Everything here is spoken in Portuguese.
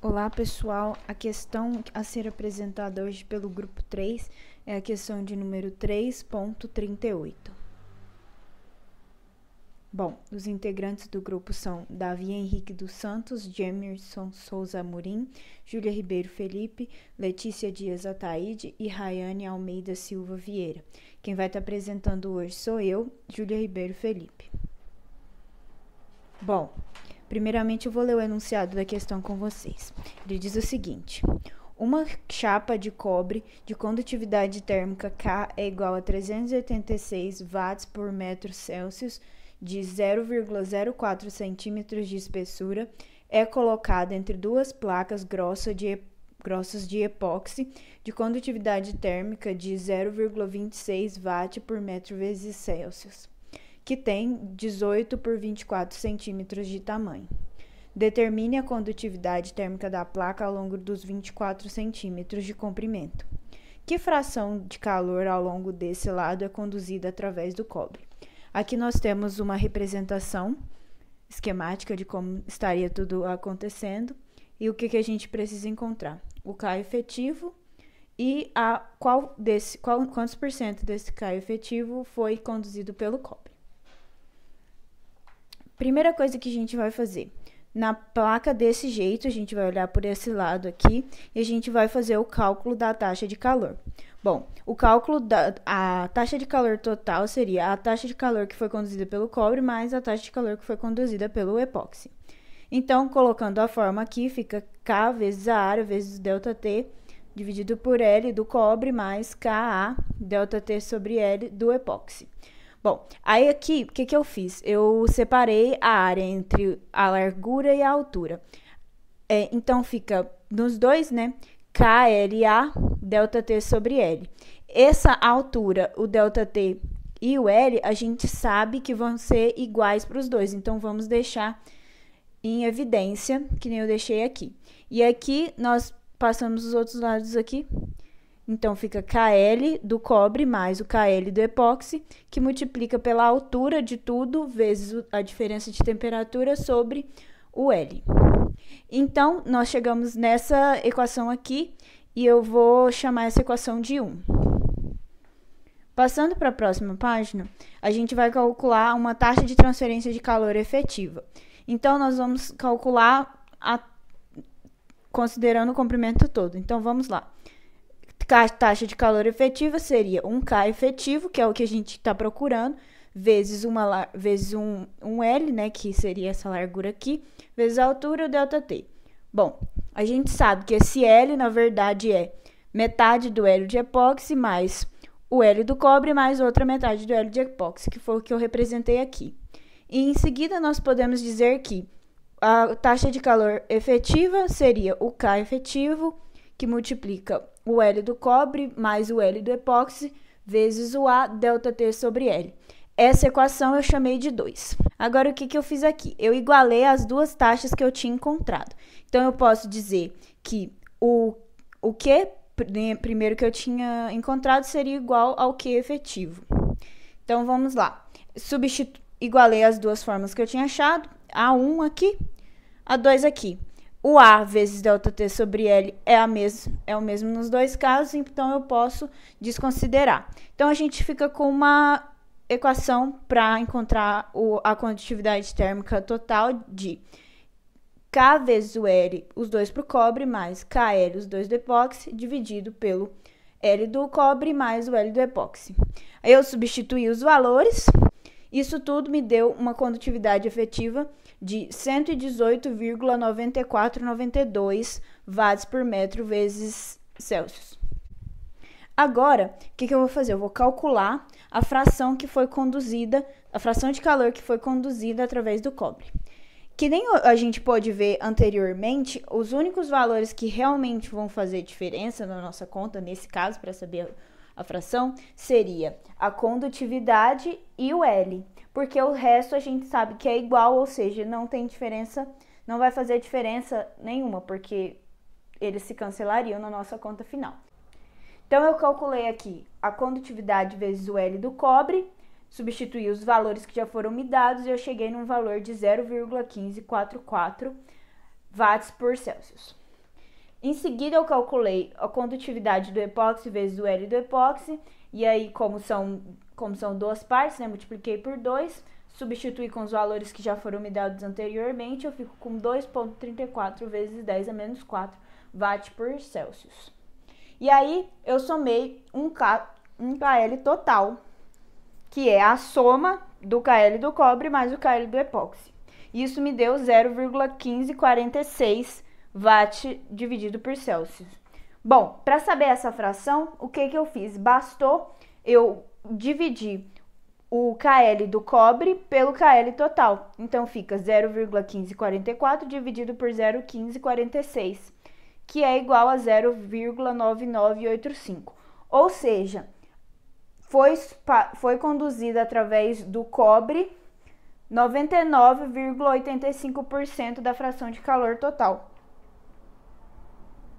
Olá, pessoal. A questão a ser apresentada hoje pelo grupo 3 é a questão de número 3.38. Bom, os integrantes do grupo são Davi Henrique dos Santos, Gemerson Souza Amorim, Júlia Ribeiro Felipe, Letícia Dias Ataide e Rayane Almeida Silva Vieira. Quem vai estar apresentando hoje sou eu, Júlia Ribeiro Felipe. Bom, primeiramente eu vou ler o enunciado da questão com vocês. Ele diz o seguinte: uma chapa de cobre de condutividade térmica K é igual a 386 watts por metro Celsius de 0,04 centímetros de espessura é colocada entre duas placas grossas de epóxi de condutividade térmica de 0,26 watt por metro vezes Celsius, que tem 18 por 24 centímetros de tamanho. Determine a condutividade térmica da placa ao longo dos 24 centímetros de comprimento. Que fração de calor ao longo desse lado é conduzida através do cobre? Aqui nós temos uma representação esquemática de como estaria tudo acontecendo e o que a gente precisa encontrar. O K efetivo e quantos por cento desse K efetivo foi conduzido pelo cobre. Primeira coisa que a gente vai fazer, na placa desse jeito, a gente vai olhar por esse lado aqui e a gente vai fazer o cálculo da taxa de calor. Bom, o cálculo da taxa de calor total seria a taxa de calor que foi conduzida pelo cobre mais a taxa de calor que foi conduzida pelo epóxi. Então, colocando a forma aqui, fica K vezes a área vezes ΔT dividido por L do cobre mais KA ΔT sobre L do epóxi. Bom, aí aqui, o que eu fiz? Eu separei a área entre a largura e a altura. Então, fica nos dois, né? KLA, ΔT sobre L. Essa altura, o ΔT e o L, a gente sabe que vão ser iguais para os dois. Então, vamos deixar em evidência, que nem eu deixei aqui. E aqui, nós passamos os outros lados aqui. Então, fica KL do cobre mais o KL do epóxi, que multiplica pela altura de tudo vezes a diferença de temperatura sobre o L. Então, nós chegamos nessa equação aqui e eu vou chamar essa equação de 1. Passando para a próxima página, a gente vai calcular uma taxa de transferência de calor efetiva. Então, nós vamos calcular considerando o comprimento todo. Então, vamos lá. A taxa de calor efetiva seria um K efetivo, que é o que a gente está procurando, vezes um L, né, que seria essa largura aqui, vezes a altura, o ΔT. Bom, a gente sabe que esse L, na verdade, é metade do L de epóxi mais o L do cobre mais outra metade do L de epóxi, que foi o que eu representei aqui. E em seguida, nós podemos dizer que a taxa de calor efetiva seria o K efetivo, que multiplica o L do cobre mais o L do epóxi vezes o A ΔT sobre L. Essa equação eu chamei de 2. Agora, o que eu fiz aqui? Eu igualei as duas taxas que eu tinha encontrado. Então, eu posso dizer que o Q primeiro que eu tinha encontrado seria igual ao Q efetivo. Então, vamos lá. Igualei as duas formas que eu tinha achado. A1 aqui, A2 aqui. O A vezes ΔT sobre L é o mesmo nos dois casos, então eu posso desconsiderar. Então, a gente fica com uma equação para encontrar a condutividade térmica total de K vezes o L, os dois para o cobre, mais KL, os dois do epóxi, dividido pelo L do cobre mais o L do epóxi. Aí eu substituí os valores. Isso tudo me deu uma condutividade efetiva de 118,9492 watts por metro vezes Celsius. Agora, o que eu vou fazer? Eu vou calcular a fração que foi conduzida, a fração de calor que foi conduzida através do cobre. Que nem a gente pôde ver anteriormente, os únicos valores que realmente vão fazer diferença na nossa conta, nesse caso, para saber a fração, seria a condutividade e o L, porque o resto a gente sabe que é igual, ou seja, não tem diferença, não vai fazer diferença nenhuma, porque eles se cancelariam na nossa conta final. Então, eu calculei aqui a condutividade vezes o L do cobre, substituí os valores que já foram me dados e eu cheguei num valor de 0,1544 watts por Celsius. Em seguida, eu calculei a condutividade do epóxi vezes o L do epóxi. E aí, como são duas partes, né, multipliquei por 2. Substituí com os valores que já foram me dados anteriormente. Eu fico com 2,34 vezes 10 a menos 4 watt por Celsius. E aí, eu somei um KL total, que é a soma do KL do cobre mais o KL do epóxi. Isso me deu 0,1546 watt dividido por Celsius. Bom, para saber essa fração, o que eu fiz? Bastou eu dividir o KL do cobre pelo KL total. Então, fica 0,1544 dividido por 0,1546, que é igual a 0,9985. Ou seja, foi conduzida através do cobre 99,85% da fração de calor total.